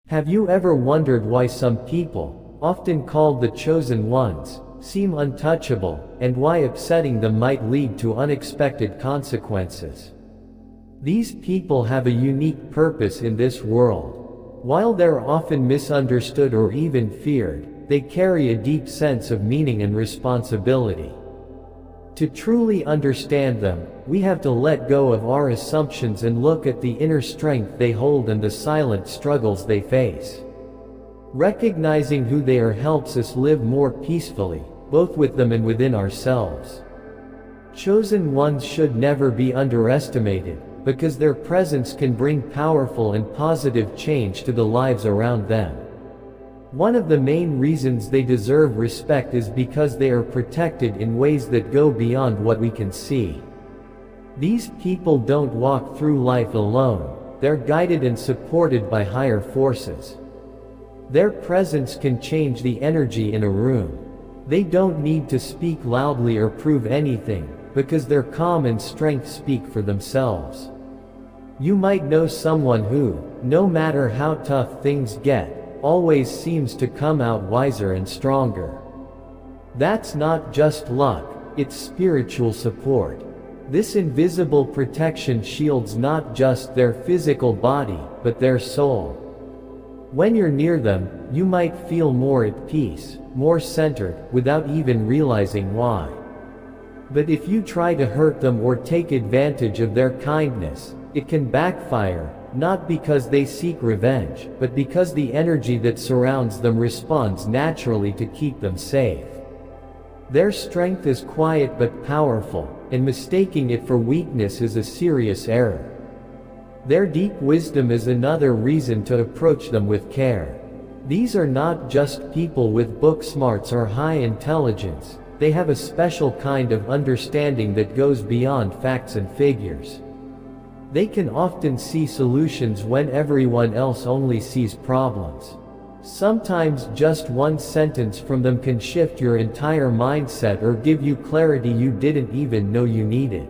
Have you ever wondered why some people, often called the chosen ones, seem untouchable, and why upsetting them might lead to unexpected consequences? These people have a unique purpose in this world. While they're often misunderstood or even feared, they carry a deep sense of meaning and responsibility. To truly understand them, we have to let go of our assumptions and look at the inner strength they hold and the silent struggles they face. Recognizing who they are helps us live more peacefully, both with them and within ourselves. Chosen ones should never be underestimated, because their presence can bring powerful and positive change to the lives around them. One of the main reasons they deserve respect is because they are protected in ways that go beyond what we can see. These people don't walk through life alone, they're guided and supported by higher forces. Their presence can change the energy in a room. They don't need to speak loudly or prove anything, because their calm and strength speak for themselves. You might know someone who, no matter how tough things get, always seems to come out wiser and stronger. That's not just luck, it's spiritual support. This invisible protection shields not just their physical body, but their soul. When you're near them, you might feel more at peace, more centered, without even realizing why. But if you try to hurt them or take advantage of their kindness, it can backfire. Not because they seek revenge, but because the energy that surrounds them responds naturally to keep them safe. Their strength is quiet but powerful, and mistaking it for weakness is a serious error. Their deep wisdom is another reason to approach them with care. These are not just people with book smarts or high intelligence, they have a special kind of understanding that goes beyond facts and figures. They can often see solutions when everyone else only sees problems. Sometimes just one sentence from them can shift your entire mindset or give you clarity you didn't even know you needed.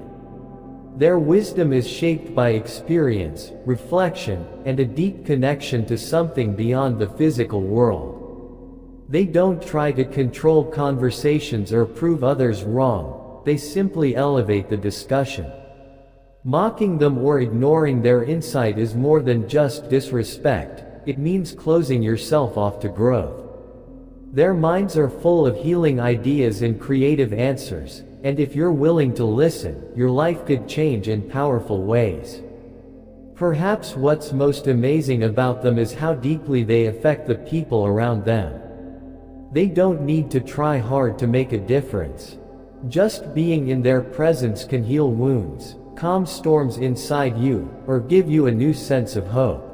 Their wisdom is shaped by experience, reflection, and a deep connection to something beyond the physical world. They don't try to control conversations or prove others wrong, they simply elevate the discussion. Mocking them or ignoring their insight is more than just disrespect, it means closing yourself off to growth. Their minds are full of healing ideas and creative answers, and if you're willing to listen, your life could change in powerful ways. Perhaps what's most amazing about them is how deeply they affect the people around them. They don't need to try hard to make a difference. Just being in their presence can heal wounds, calm storms inside you, or give you a new sense of hope.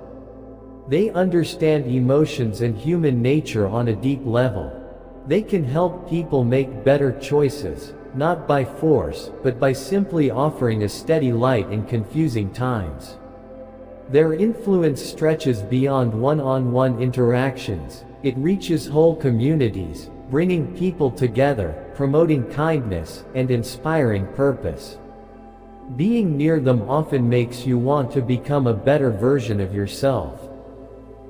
They understand emotions and human nature on a deep level. They can help people make better choices, not by force, but by simply offering a steady light in confusing times. Their influence stretches beyond one-on-one interactions, it reaches whole communities, bringing people together, promoting kindness, and inspiring purpose. Being near them often makes you want to become a better version of yourself.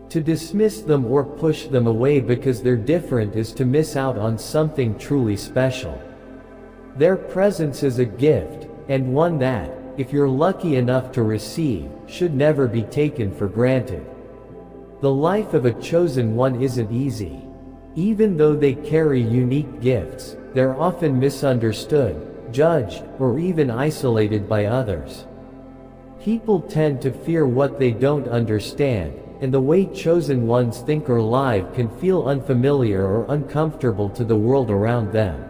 To dismiss them or push them away because they're different is to miss out on something truly special. Their presence is a gift, and one that, if you're lucky enough to receive, should never be taken for granted. The life of a chosen one isn't easy. Even though they carry unique gifts, they're often misunderstood, judged, or even isolated by others. People tend to fear what they don't understand, and the way chosen ones think or live can feel unfamiliar or uncomfortable to the world around them.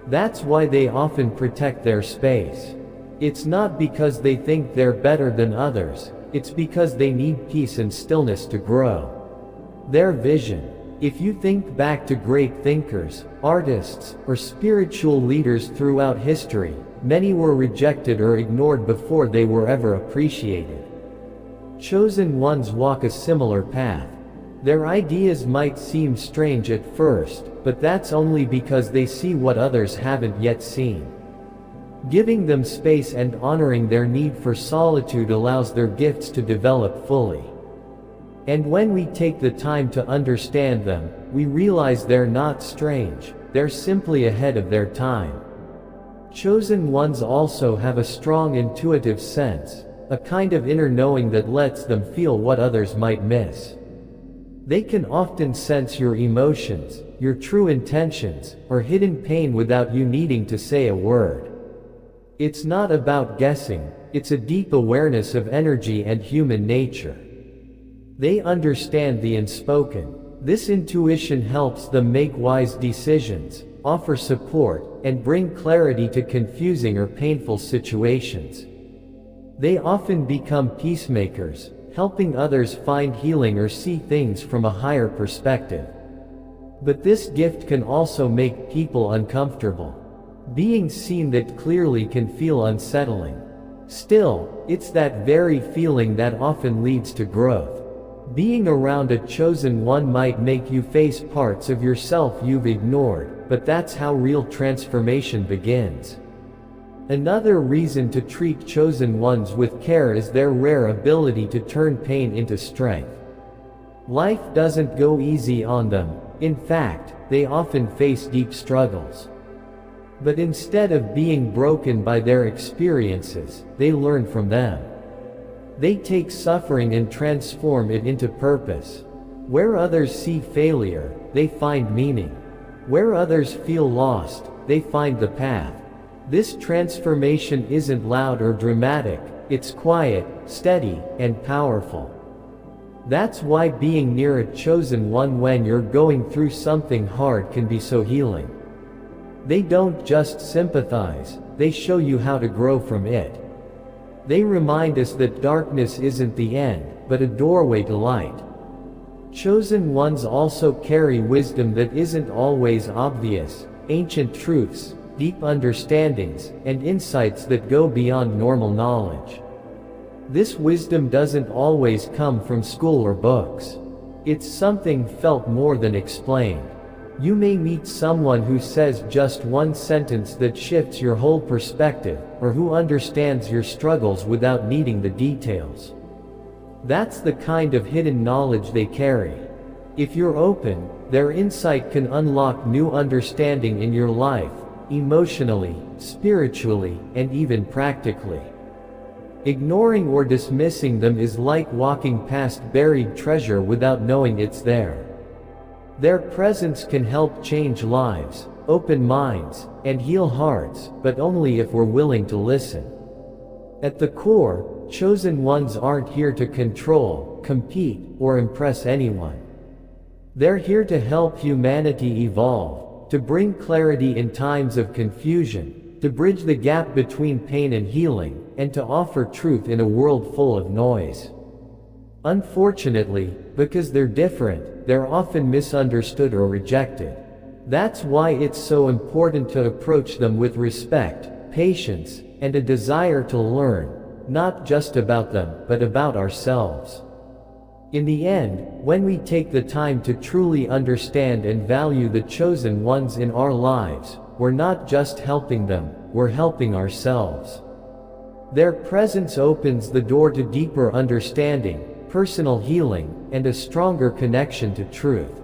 That's why they often protect their space. It's not because they think they're better than others, it's because they need peace and stillness to grow. Their vision. If you think back to great thinkers, artists, or spiritual leaders throughout history, many were rejected or ignored before they were ever appreciated. Chosen ones walk a similar path. Their ideas might seem strange at first, but that's only because they see what others haven't yet seen. Giving them space and honoring their need for solitude allows their gifts to develop fully. And when we take the time to understand them, we realize they're not strange, they're simply ahead of their time. Chosen ones also have a strong intuitive sense, a kind of inner knowing that lets them feel what others might miss. They can often sense your emotions, your true intentions, or hidden pain without you needing to say a word. It's not about guessing, it's a deep awareness of energy and human nature. They understand the unspoken. This intuition helps them make wise decisions, offer support, and bring clarity to confusing or painful situations. They often become peacemakers, helping others find healing or see things from a higher perspective. But this gift can also make people uncomfortable. Being seen that clearly can feel unsettling. Still, it's that very feeling that often leads to growth. Being around a chosen one might make you face parts of yourself you've ignored, but that's how real transformation begins. Another reason to treat chosen ones with care is their rare ability to turn pain into strength. Life doesn't go easy on them. In fact, they often face deep struggles. But instead of being broken by their experiences, they learn from them. They take suffering and transform it into purpose. Where others see failure, they find meaning. Where others feel lost, they find the path. This transformation isn't loud or dramatic, it's quiet, steady, and powerful. That's why being near a chosen one when you're going through something hard can be so healing. They don't just sympathize, they show you how to grow from it. They remind us that darkness isn't the end, but a doorway to light. Chosen ones also carry wisdom that isn't always obvious, ancient truths, deep understandings, and insights that go beyond normal knowledge. This wisdom doesn't always come from school or books. It's something felt more than explained. You may meet someone who says just one sentence that shifts your whole perspective, or who understands your struggles without needing the details. That's the kind of hidden knowledge they carry. If you're open, their insight can unlock new understanding in your life, emotionally, spiritually, and even practically. Ignoring or dismissing them is like walking past buried treasure without knowing it's there. Their presence can help change lives, open minds, and heal hearts, but only if we're willing to listen. At the core, chosen ones aren't here to control, compete, or impress anyone. They're here to help humanity evolve, to bring clarity in times of confusion, to bridge the gap between pain and healing, and to offer truth in a world full of noise. Unfortunately, because they're different, they're often misunderstood or rejected. That's why it's so important to approach them with respect, patience, and a desire to learn, not just about them, but about ourselves. In the end, when we take the time to truly understand and value the chosen ones in our lives, we're not just helping them, we're helping ourselves. Their presence opens the door to deeper understanding, personal healing, and a stronger connection to truth.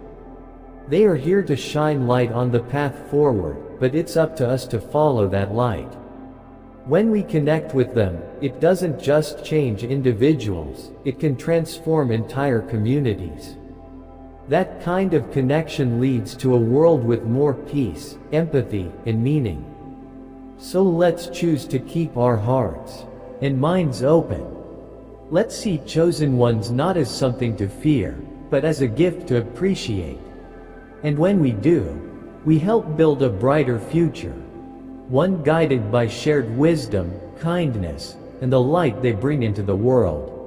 They are here to shine light on the path forward, but it's up to us to follow that light. When we connect with them, it doesn't just change individuals, it can transform entire communities. That kind of connection leads to a world with more peace, empathy, and meaning. So let's choose to keep our hearts and minds open. Let's see chosen ones not as something to fear, but as a gift to appreciate. And when we do, we help build a brighter future. One guided by shared wisdom, kindness, and the light they bring into the world.